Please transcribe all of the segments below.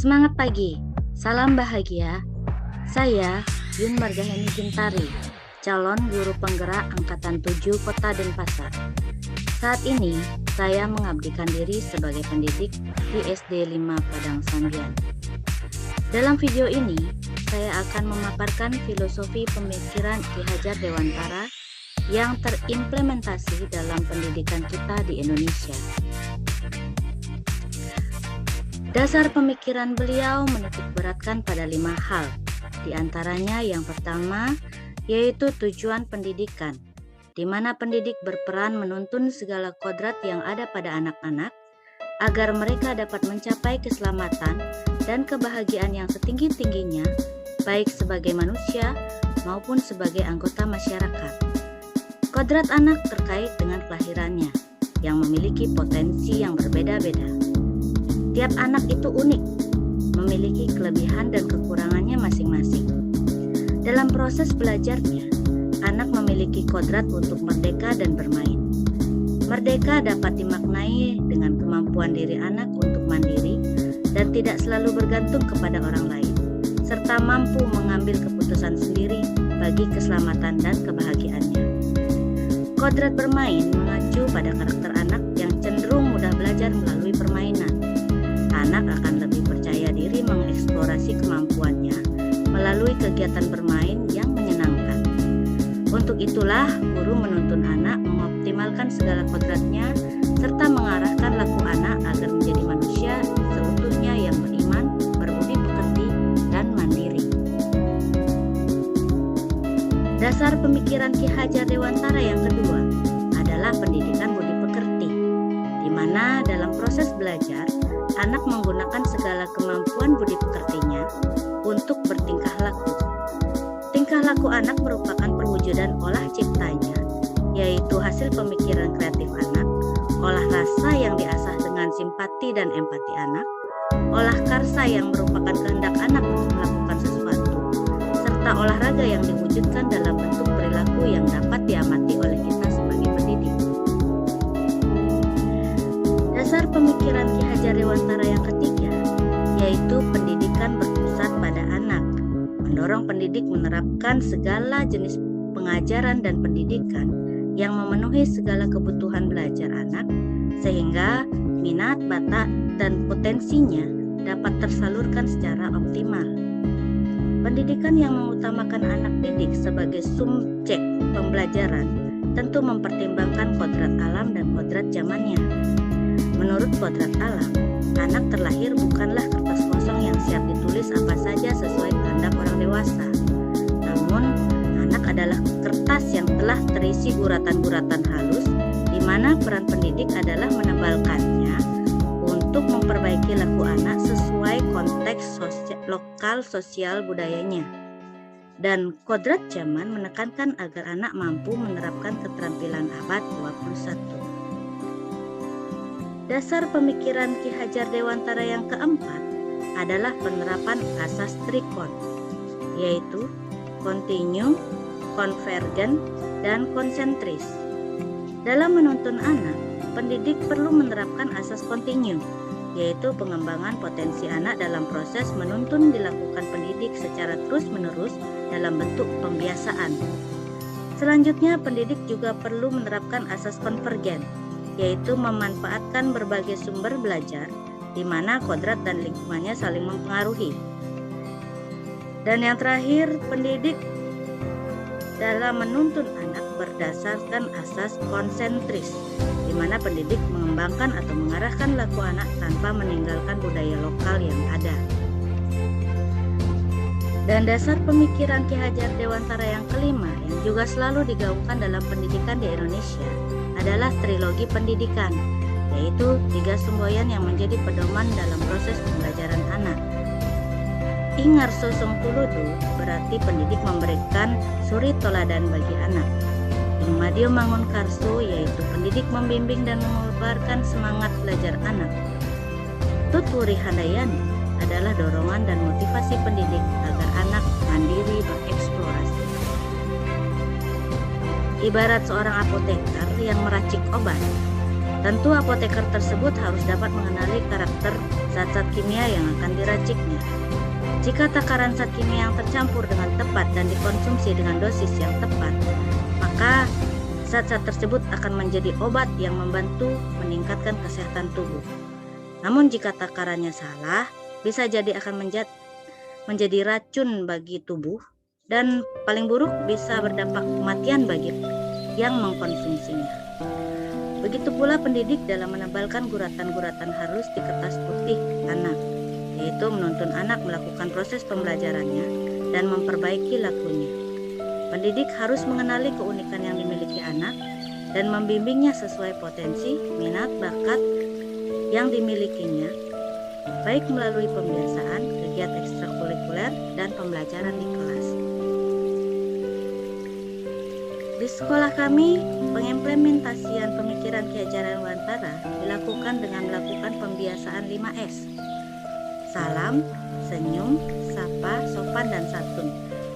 Semangat pagi, salam bahagia. Saya Yun Margaheni Gintari, calon guru penggerak Angkatan 7 Kota Denpasar. Saat ini, saya mengabdikan diri sebagai pendidik di SD 5 Padang Sanggian. Dalam video ini, saya akan memaparkan filosofi pemikiran Ki Hajar Dewantara yang terimplementasi dalam pendidikan kita di Indonesia. Dasar pemikiran beliau menitik beratkan pada 5 hal, di antaranya yang pertama yaitu tujuan pendidikan, di mana pendidik berperan menuntun segala kodrat yang ada pada anak-anak agar mereka dapat mencapai keselamatan dan kebahagiaan yang setinggi-tingginya, baik sebagai manusia maupun sebagai anggota masyarakat. Kodrat anak terkait dengan kelahirannya yang memiliki potensi yang berbeda-beda. Tiap anak itu unik, memiliki kelebihan dan kekurangannya masing-masing. Dalam proses belajarnya, anak memiliki kodrat untuk merdeka dan bermain. Merdeka dapat dimaknai dengan kemampuan diri anak untuk mandiri dan tidak selalu bergantung kepada orang lain, serta mampu mengambil keputusan sendiri bagi keselamatan dan kebahagiaannya. Kodrat bermain mengacu pada karakter anak yang cenderung mudah belajar melalui permainan. Anak akan lebih percaya diri mengeksplorasi kemampuannya melalui kegiatan bermain yang menyenangkan. Untuk itulah, guru menuntun anak mengoptimalkan segala kodratnya serta mengarahkan laku anak agar menjadi manusia seutuhnya yang beriman, berbudi pekerti, dan mandiri. Dasar pemikiran Ki Hajar Dewantara yang kedua adalah pendidikan budi pekerti, di mana dalam proses belajar, anak menggunakan segala kemampuan budi pekertinya untuk bertingkah laku. Tingkah laku anak merupakan perwujudan olah ciptanya, yaitu hasil pemikiran kreatif anak, olah rasa yang diasah dengan simpati dan empati anak, olah karsa yang merupakan kehendak anak untuk melakukan sesuatu, serta olahraga yang diwujudkan dalam bentuk perilaku yang dapat diamati oleh kita sebagai pendidik. Dasar pemikiran Ki Hajar Dewantara yang ketiga yaitu pendidikan berpusat pada anak, mendorong pendidik menerapkan segala jenis pengajaran dan pendidikan yang memenuhi segala kebutuhan belajar anak sehingga minat, bakat, dan potensinya dapat tersalurkan secara optimal. Pendidikan yang mengutamakan anak didik sebagai subjek pembelajaran tentu mempertimbangkan kodrat alam dan kodrat zamannya. Menurut kodrat alam, anak terlahir bukanlah kertas kosong yang siap ditulis apa saja sesuai kehendak orang dewasa. Namun, anak adalah kertas yang telah terisi guratan-guratan halus, di mana peran pendidik adalah menebalkannya untuk memperbaiki laku anak sesuai konteks lokal sosial budayanya. Dan kodrat zaman menekankan agar anak mampu menerapkan keterampilan abad 21. Dasar pemikiran Ki Hajar Dewantara yang keempat adalah penerapan asas trikon, yaitu kontinu, konvergen, dan konsentris. Dalam menuntun anak, pendidik perlu menerapkan asas kontinu, yaitu pengembangan potensi anak dalam proses menuntun dilakukan pendidik secara terus-menerus dalam bentuk pembiasaan. Selanjutnya, pendidik juga perlu menerapkan asas konvergen, yaitu memanfaatkan berbagai sumber belajar di mana kodrat dan lingkungannya saling mempengaruhi. Dan yang terakhir, pendidik dalam menuntun anak berdasarkan asas konsentris, di mana pendidik mengembangkan atau mengarahkan laku anak tanpa meninggalkan budaya lokal yang ada. Dan dasar pemikiran Ki Hajar Dewantara yang kelima yang juga selalu digaungkan dalam pendidikan di Indonesia adalah trilogi pendidikan, yaitu 3 semboyan yang menjadi pedoman dalam proses pembelajaran anak. Ingar sosong tuludu berarti pendidik memberikan suri toladan bagi anak. Ingmadio mangun karso yaitu pendidik membimbing dan mengobarkan semangat belajar anak. Tuturi handayani adalah dorongan dan motivasi pendidik agar anak mandiri bereksplorasi. Ibarat seorang apoteker yang meracik obat, Tentu apoteker tersebut harus dapat mengenali karakter zat-zat kimia yang akan diraciknya. Jika takaran zat kimia yang tercampur dengan tepat dan dikonsumsi dengan dosis yang tepat, maka zat-zat tersebut akan menjadi obat yang membantu meningkatkan kesehatan tubuh. Namun jika takarannya salah, bisa jadi akan menjadi racun bagi tubuh dan paling buruk bisa berdampak kematian bagi yang mengkonsumsinya. Begitu pula pendidik dalam menebalkan guratan-guratan halus di kertas putih anak, yaitu menuntun anak melakukan proses pembelajarannya dan memperbaiki lakunya. Pendidik harus mengenali keunikan yang dimiliki anak dan membimbingnya sesuai potensi, minat, bakat yang dimilikinya, baik melalui pembiasaan, kegiatan ekstrakurikuler, dan pembelajaran di kelas. Di sekolah kami, pengimplementasian pemikiran Ki Hajar Dewantara dilakukan dengan melakukan pembiasaan 5S. Salam, senyum, sapa, sopan, dan santun.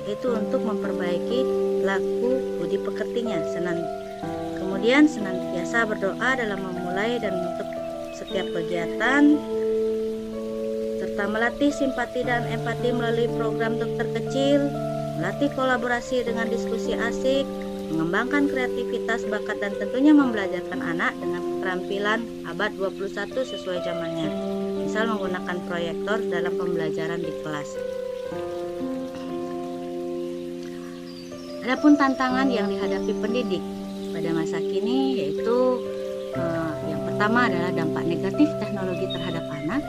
Itu untuk memperbaiki laku budi pekertinya. Kemudian senantiasa berdoa dalam memulai dan menutup setiap kegiatan, serta melatih simpati dan empati melalui program dokter kecil, melatih kolaborasi dengan diskusi asik, mengembangkan kreativitas, bakat, dan tentunya membelajarkan anak dengan keterampilan abad 21 sesuai zamannya. Misal menggunakan proyektor dalam pembelajaran di kelas. Adapun tantangan yang dihadapi pendidik pada masa kini yaitu yang pertama adalah dampak negatif teknologi terhadap anak.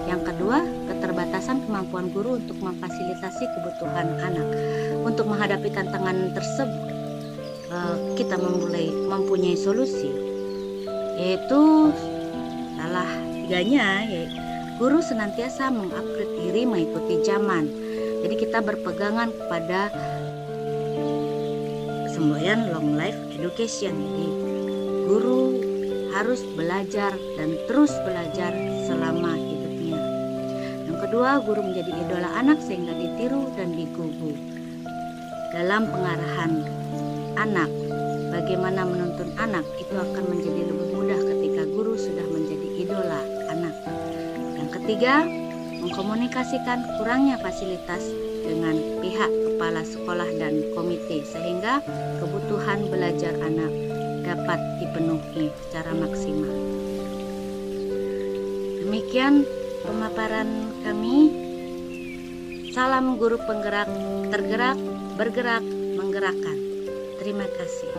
Yang kedua, keterbatasan kemampuan guru untuk memfasilitasi kebutuhan anak. Untuk menghadapi tantangan tersebut, kita mempunyai solusi, yaitu salah tiganya, yaitu guru senantiasa mengupgrade diri mengikuti zaman. Jadi kita berpegangan kepada semboyan long life education. Jadi guru harus belajar dan terus belajar selama hidupnya. Yang kedua, guru menjadi idola anak sehingga ditiru dan digugu. Dalam pengarahan anak, bagaimana menuntun anak itu akan menjadi lebih mudah ketika guru sudah menjadi idola anak. Yang ketiga, mengkomunikasikan kurangnya fasilitas dengan pihak kepala sekolah dan komite sehingga kebutuhan belajar anak dapat dipenuhi secara maksimal. Demikian pemaparan kami. Salam guru penggerak, tergerak, bergerak, menggerakkan. Terima kasih.